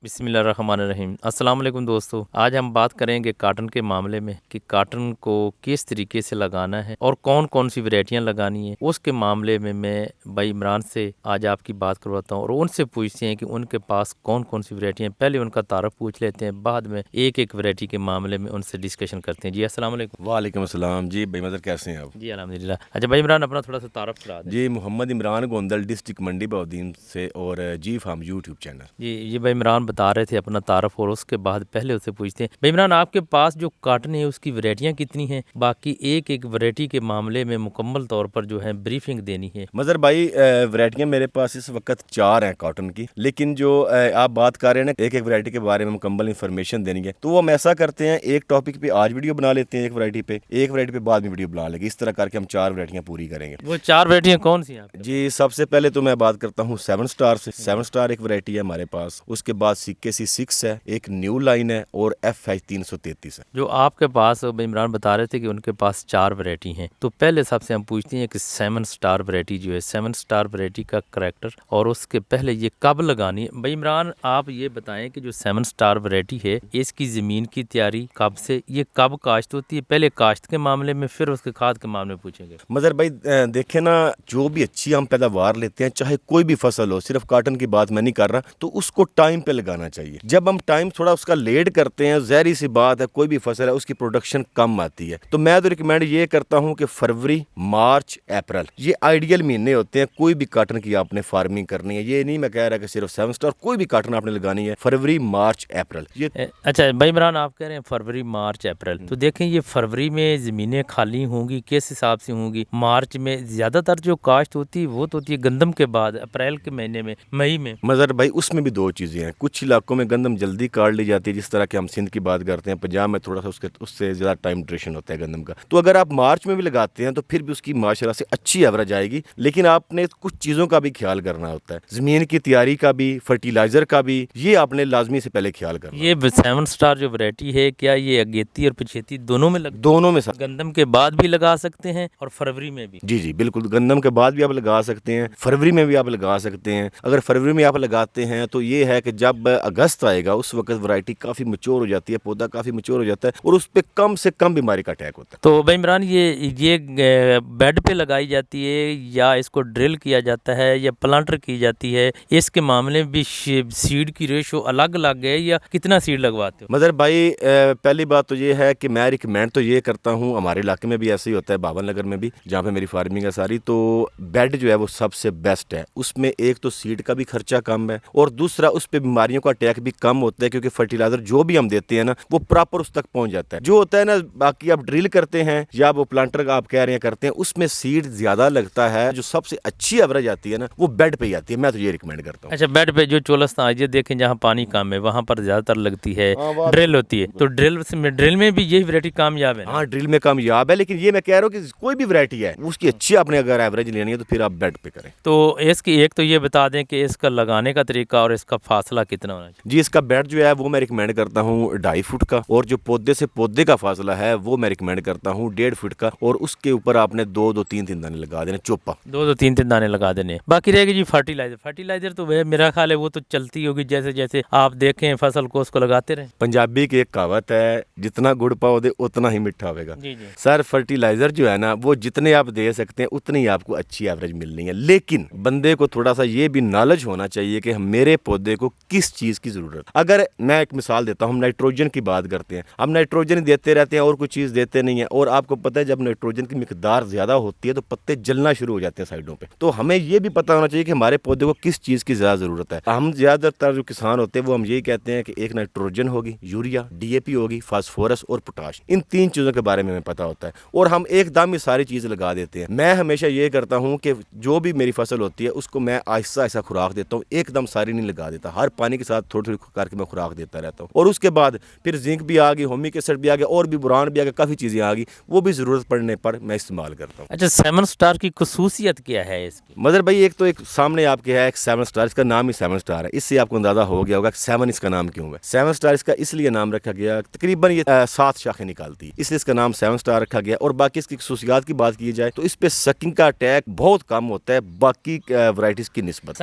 बिस्मिल्लाहिर्रहमानिर्रहीम। अस्सलाम वालेकुम दोस्तों, आज हम बात करेंगे कॉटन के मामले में कि कॉटन को किस तरीके से लगाना है और कौन कौन सी वैरायटियां लगानी है। उसके मामले में मैं भाई इमरान से आज आपकी बात करवाता हूँ और उनसे पूछते हैं कि उनके पास कौन कौन सी वैरायटियां। पहले उनका तारफ़ पूछ लेते हैं, बाद में एक एक वैरायटी के मामले में उनसे डिस्कशन करते हैं। जी अस्सलाम वालेकुम। वालेकुम अस्सलाम। जी भाई मदर, कैसे हैं आप? जी अल्हम्दुलिल्लाह। अच्छा भाई इमरान, अपना थोड़ा सा तारफ़ करा दें। जी मोहम्मद इमरान गोंदल, डिस्ट्रिक्ट मंडी बहाउद्दीन से, और जी फार्म यूट्यूब चैनल। जी ये भाई इमरान बता रहे थे अपना तारफ़, और उसके बाद पहले उससे पूछते हैं भाई इमरान, आपके पास जो कॉटन है उसकी वैरायटियां कितनी हैं, बाकी एक एक वैरायटी के मामले में मुकम्मल तौर पर जो है ब्रीफिंग देनी है। मदर भाई, वैरायटियाँ मेरे पास इस वक्त 4 हैं कॉटन की, लेकिन जो आप बात कर रहे हैं ना एक एक वैरायटी के बारे में मुकम्मल इन्फॉर्मेशन देनी है, तो वो हम ऐसा करते हैं, एक टॉपिक पे आज वीडियो बना लेते हैं, एक वैरायटी पे बाद में वीडियो बना लेंगे। इस तरह करके हम 4 वैरायटियाँ पूरी करेंगे। वो 4 वैरायटियां कौन सी हैं आपके? जी सबसे पहले तो मैं बात करता हूँ 7 स्टार से। 7 स्टार एक वैरायटी है हमारे पास, उसके बाद CKC 6 है, एक न्यू लाइन है, और FH 333 है। जो आपके पास भाई इमरान बता रहे थे कि उनके पास 4 वैरायटी हैं, तो पहले सबसे हम पूछते हैं कि 7 स्टार वैरायटी जो है, 7 स्टार वैरायटी का करैक्टर और उसके पहले ये कब लगानी है। भाई इमरान आप ये बताएं कि जो 7 स्टार वैरायटी है इसकी ज़मीन की तैयारी कब से, ये कब काश्त होती है। पहले काश्त के मामले में, फिर उसके खाद के मामले में पूछेंगे। मगर भाई देखें ना, जो भी अच्छी हम पैदावार लेते हैं, चाहे कोई भी फसल हो, सिर्फ कॉटन की बात मैं नहीं कर रहा, तो उसको टाइम पे लगाना चाहिए। जब हम टाइम थोड़ा उसका लेट करते हैं, ज़ाहिर सी बात है कोई भी फसल है उसकी प्रोडक्शन कम आती है। तो मैं तो रिकमेंड ये करता हूँ कि फरवरी, मार्च, अप्रैल ये आइडियल महीने होते हैं कोई भी कॉटन की आपने फार्मिंग करनी है। ये नहीं मैं कह रहा कि सिर्फ 7 स्टार, कोई भी कॉटन आपने लगानी है फरवरी, मार्च, अप्रैल ये। अच्छा भाई इमरान, आप कह रहे हैं फरवरी, मार्च, अप्रैल, तो देखें ये फरवरी में ज़मीनें खाली होंगी, किस हिसाब से होंगी। मार्च में ज़्यादातर जो काश्त होती है वो तो होती है गंदम के बाद, अप्रैल के महीने में, मई में। मगर भाई उसमें भी 2 चीज़ें हैं, कुछ इलाकों में गंदम जल्दी काट ली जाती है, जिस तरह के हम सिंध की बात करते हैं, पंजाब में थोड़ा सा उससे ज़्यादा टाइम ड्यूरेशन होता है गंदम का। तो अगर आप मार्च में भी लगाते हैं तो फिर भी उसकी माशाल्लाह से अच्छी एवरेज आएगी, लेकिन आपने कुछ चीज़ों का भी ख्याल करना होता है, ज़मीन की तैयारी का भी, फर्टिलाइज़र का भी, ये आपने लाजमी से पहले ख्याल करना। ये 7 स्टार जो वैरायटी है, क्या ये अगेती और पछेती दोनों में दोनों में गंदम के बाद भी लगा सकते हैं और फरवरी में भी? जी बिल्कुल, गंदम के बाद भी आप लगा सकते हैं, फरवरी में भी आप लगा सकते हैं। अगर फरवरी में आप लगाते हैं तो ये है कि जब अगस्त आएगा उस वक्त वैरायटी काफ़ी मैच्योर हो जाती है, पौधा काफ़ी मैच्योर हो जाता है, और उस पर कम से कम बीमारी का अटैक होता है। तो भाई इमरान, ये बेड पे लगाई जाती है या इसको ड्रिल किया जाता है या प्लांटर की जाती है, इसके मामले में भी सीड की रेशो अलग अलग है या कितना सीड लगवाते हो? मगर भाई पहली बात तो ये है कि मैं रिकमेंड तो ये करता हूँ, हमारे इलाके में भी ऐसे ही होता है, बावन नगर में भी जहाँ पे मेरी फार्मिंग है सारी, तो बेड जो है वो सबसे बेस्ट है। उसमें एक तो सीड का भी खर्चा कम है, और दूसरा उस पर बीमारियों का अटैक भी कम होता है, क्योंकि फर्टिलाइजर जो भी हम देते हैं ना वो प्रॉपर उस तक पहुँच जाता है। जो होता है ना बाकी आप ड्रिल करते हैं या वो प्लांटर का आप कह रहे हैं करते हैं, उसमें सीड ज्यादा लगता है, जो सबसे अच्छी एवरेज आती है ना वो बेड पे ही आती है। मैं तो ये रिकमेंड करता हूँ। अच्छा, बेड पे जो चोलस्तान, ये देखें जहाँ पानी कम है वहाँ पर ज्यादातर लगती है ड्रिल होती है, तो ड्रिल में भी यही वैरायटी कामयाब है? हाँ ड्रिल में कामयाब है, लेकिन ये मैं कह रहा हूँ कि कोई भी वैरायटी है उसकी अच्छी आपने अगर एवरेज लेनी है तो फिर आप बेड पे करें। तो इसकी एक तो ये बता दें कि इसका लगाने का तरीका और इसका फासला कितना होना चाहिए? जी इसका बेड जो है वो मैं रिकमेंड करता हूँ 2.5 फुट का, और जो पौधे से पौधे का फासला है वो मैं रिकमेंड करता हूँ 1.5 फुट का, और उसके ऊपर आपने 2-3 दाने लगा देने, चोपा 2-3 दाने लगा देने। बाकी रहेगी जी फर्टिलाइजर तो मेरा ख्याल है वो तो चलती होगी, जैसे जैसे आप देखें फसल को उसको लगाते रहे। पंजाबी की एक कहावत है, जितना गुड़ पाओगे उतना ही मीठा होगा। सर फर्टिलाइजर जो है ना वो जितने आप दे सकते हैं उतनी आपको अच्छी एवरेज मिलनी है, लेकिन बंदे को थोड़ा सा ये भी नॉलेज होना चाहिए कि मेरे पौधे को किस चीज की जरूरत। अगर मैं एक मिसाल देता हूँ, हम नाइट्रोजन की बात करते हैं, हम नाइट्रोजन देते रहते हैं और कोई चीज देते नहीं है, और आपको पता है जब नाइट्रोजन की मिकदार ज्यादा होती है तो पत्ते जलना शुरू हो जाते हैं साइडों पे। तो हमें ये भी पता होना चाहिए कि हमारे पौधे को किस चीज की ज्यादा जरूरत है। हम ज्यादातर जो किसान होते हैं वो हम यही कहते हैं कि एक नाइट्रोजन होगी, यूरिया, DAP होगी, फास्फोरस और पोटाश, इन 3 चीजों के बारे में हमें पता होता है, और हम एकदम ही सारी चीज लगा देते हैं। मैं हमेशा ये करता हूँ कि जो भी मेरी फसल होती है उसको मैं आहिस्ता आहिस्ता खुराक देता हूँ, एकदम सारी नहीं लगा देता, हर पानी के साथ थोड़ी थोड़ी करके मैं खुराक देता रहता हूँ। और उसके बाद फिर जिंक भी आ गई, होमिक एसिड भी आ गया, और भी बोरान भी आ गया, काफ़ी चीज़ें आ गई, वो भी ज़रूरत पड़ने पर मैं इस्तेमाल करता हूँ। अच्छा, 7 स्टार की खसूसियत क्या है इसकी? मदर भाई एक तो एक सामने आपके है एक 7 स्टार, इसका नाम ही 7 स्टार है, इससे आपको अंदाजा हो गया होगा 7 इसका नाम क्यों है। 7 स्टार इसका इसलिए नाम रखा गया, तकरीबन ये 7 शाखें निकालती है, इसलिए इसका नाम 7 स्टार रखा गया। और बाकी इसकी खसूसियात की बात की जाए तो इस पे सकिंग का अटैक बहुत कम होता है बाकी वैरायटीज की निस्बत।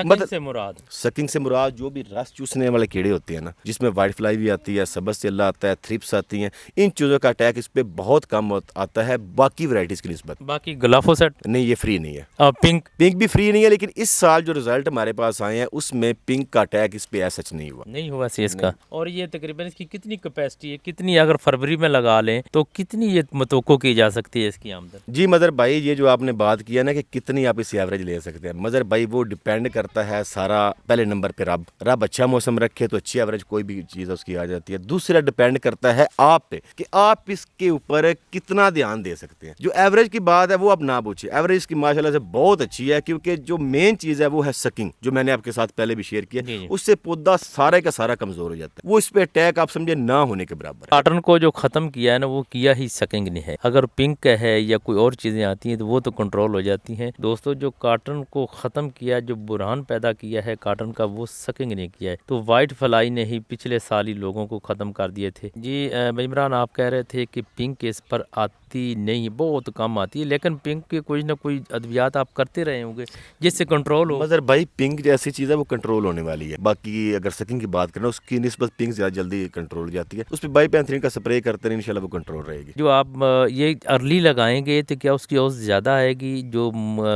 सकिंग से मुराद जो भी रस चूसने वाले कीड़े होते हैं ना, जिसमें वाइट फ्लाई भी आती है, सबस चिल्ला आता है, थ्रिप्स आती हैं, इन चीज़ों का अटैक इस पे बहुत कम आता है बाकी वैरायटीज़ की निस्बत। बाकी ग्लाफोसेट नहीं, ये फ्री नहीं है। पिंक भी फ्री नहीं है, लेकिन इस साल जो रिजल्ट हमारे पास आए हैं उसमें पिंक का अटैक इस पे ऐसा नहीं हुआ सीएस का। और ये तकरीबन इसकी कितनी कैपेसिटी है, कितनी अगर फरवरी में लगा लें तो कितनी ये मतवक्को की जा सकती है इसकी आमदन? जी मदर भाई, ये जो आपने बात किया ना कि कितनी आप इसी एवरेज ले सकते हैं, मदर भाई वो डिपेंड करता है सारा, पहले नंबर पे रब अच्छा मौसम रखे तो अच्छी एवरेज कोई भी चीज़ उसकी आ जाती है। दूसरा डिपेंड करता है आप पे कि आप इसके ऊपर कितना ध्यान दे सकते हैं। जो एवरेज की बात है वो आप ना पूछिए, एवरेज इसकी माशाल्लाह से बहुत अच्छी है, क्योंकि जो मेन चीज़ है वो है सकिंग, जो मैंने आपके साथ पहले भी शेयर किया, उससे पौधा सारे का सारा कमजोर हो जाता है, वो इस पे अटैक आप समझे ना होने के बराबर। कॉटन को जो खत्म किया है ना वो किया ही सकिंग नहीं है। अगर पिंक है या कोई और चीजें आती हैं तो वो तो कंट्रोल हो जाती हैं। दोस्तों, जो कॉटन को खत्म किया, जो बुरहान पैदा किया है कॉटन का, वो सकिंग नहीं किया है। तो वाइट फ्लाई ने ही पिछले साल ही लोगों को खत्म कर दिए थे। जी भाई इमरान, आप कह रहे थे कि पिंक इस पर आती नहीं, बहुत कम आती है, लेकिन पिंक के कोई ना कोई अद्वियात आप करते रहे होंगे जिससे कंट्रोल हो। मगर भाई पिंक जैसी चीज़ है वो कंट्रोल होने वाली है। बाकी अगर सकिंग की बात करें उसकी निस्बत पिंक ज़्यादा जल्दी कंट्रोल हो जाती है। उस पर बाइपेंथ्रीन का स्प्रे करते हैं, इंशाल्लाह वो कंट्रोल रहेगी। जो आप ये अर्ली लगाएंगे तो क्या उसकी औसत ज़्यादा आएगी जो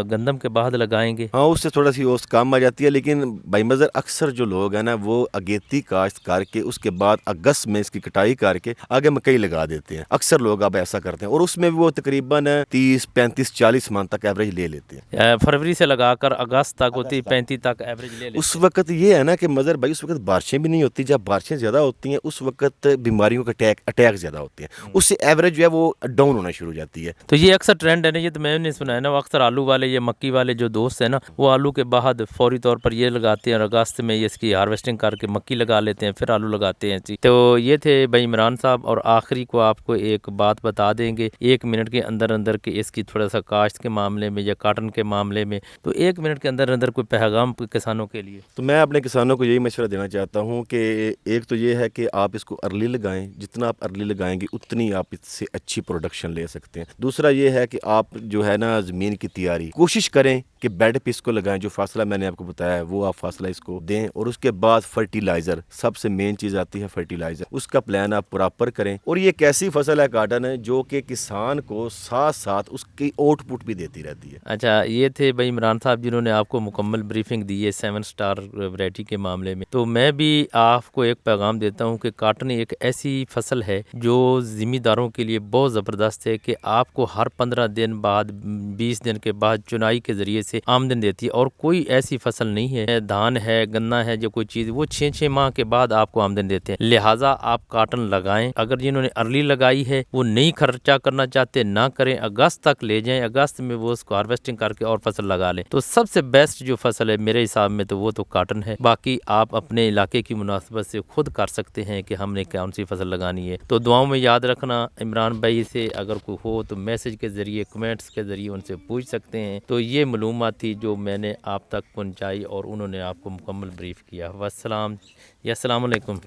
गंदम के बाद लगाएंगे? हाँ, उससे थोड़ा सी औसत कम आ जाती है, लेकिन भाई मज़र अक्सर जो लोग हैं ना वो अगेती काश्त करके उसके बाद अगस्त में इसकी कटाई करके आगे मकई लगा देते हैं। अक्सर लोग अब ऐसा करते हैं और उसमें भी वो तकरीबन 30, 35, 40 मन तक एवरेज ले लेते हैं। फरवरी से लगाकर अगस्त तक होती, 35 तक एवरेज ले लेते हैं। उस वक्त ये है ना कि मज़र भाई उस वक्त बारिशें भी नहीं होती, जब बारिशें ज़्यादा होती हैं उस वक्त बीमारियों का अटैक ज़्यादा होते हैं, उससे एवरेज जो है वो डाउन होना शुरू हो जाती है। तो ये अक्सर ट्रेंड है ना, ये तो मैंने सुना है ना, अक्सर आलू वाले ये मक्की वाले जो दोस्त हैं ना, वो आलू के बाद फौरी तौर पर ये लगाते हैं और अगस्त में इसकी हार्वेस्टिंग करके मक्की लगा लेते हैं, फिर आलू लगाते हैं। तो ये थे भाई इमरान साहब। और आखिरी को आपको एक बात बता देंगे 1 मिनट के अंदर अंदर कि इसकी थोड़ा सा काश्त के मामले में या कॉटन के मामले में, तो 1 मिनट के अंदर अंदर कोई पैगाम किसानों के लिए? तो मैं अपने किसानों को यही मशवरा देना चाहता हूँ कि एक तो ये है कि आप इसको अर्ली लगाएं, जितना आप अर्ली लगाएंगे उतनी आप इससे अच्छी प्रोडक्शन ले सकते हैं। दूसरा ये है कि आप जो है ना ज़मीन की तैयारी कोशिश करें कि बेड पे इसको लगाएं, जो फासला मैंने आपको बताया है वो आप फासला इसको दें, और उसके बाद फर्टिलाइज़र, सबसे मेन चीज़ आती है फर्टिलाइज़र, उसका प्लान आप प्रॉपर करें। और ये एक ऐसी फसल है कॉटन है जो कि किसान को साथ साथ उसकी आउटपुट भी देती रहती है। अच्छा, ये थे भाई इमरान साहब जिन्होंने आपको मुकम्मल ब्रीफिंग दी है 7 स्टार वैरायटी के मामले में। तो मैं भी आपको एक पैगाम देता हूँ कि कॉटन एक ऐसी फसल है जो ज़िम्मेदारों के लिए बहुत ज़बरदस्त है कि आपको हर 15 दिन बाद, 20 दिन के बाद चुनाई के ज़रिए से आमदन देती है। और कोई ऐसी फसल नहीं है, धान है, गन्ना है, जो कोई चीज़ वो 6-6 माह के बाद आपको आमदन देते हैं। लिहाजा आप कॉटन लगाएं। अगर जिन्होंने अर्ली लगाई है वो नहीं खर्चा करना चाहते ना करें, अगस्त तक ले जाएं, अगस्त में वो उसको हार्वेस्टिंग करके और फसल लगा लें। तो सबसे बेस्ट जो फसल है मेरे हिसाब में तो वो तो कॉटन है। बाकी आप अपने इलाके की मुनासिबत से खुद कर सकते हैं कि हमने कौन सी फसल लगानी है। तो दुआओं में याद रखना। इमरान भाई से अगर कोई हो तो मैसेज के ज़रिए, कमेंट्स के ज़रिए उनसे पूछ सकते हैं। तो ये मालूमात थी जो मैंने आप तक पहुँचाई और उन्होंने आपको मुकम्मल ब्रीफ किया। वस्सलाम या अस्सलाम वालेकुम।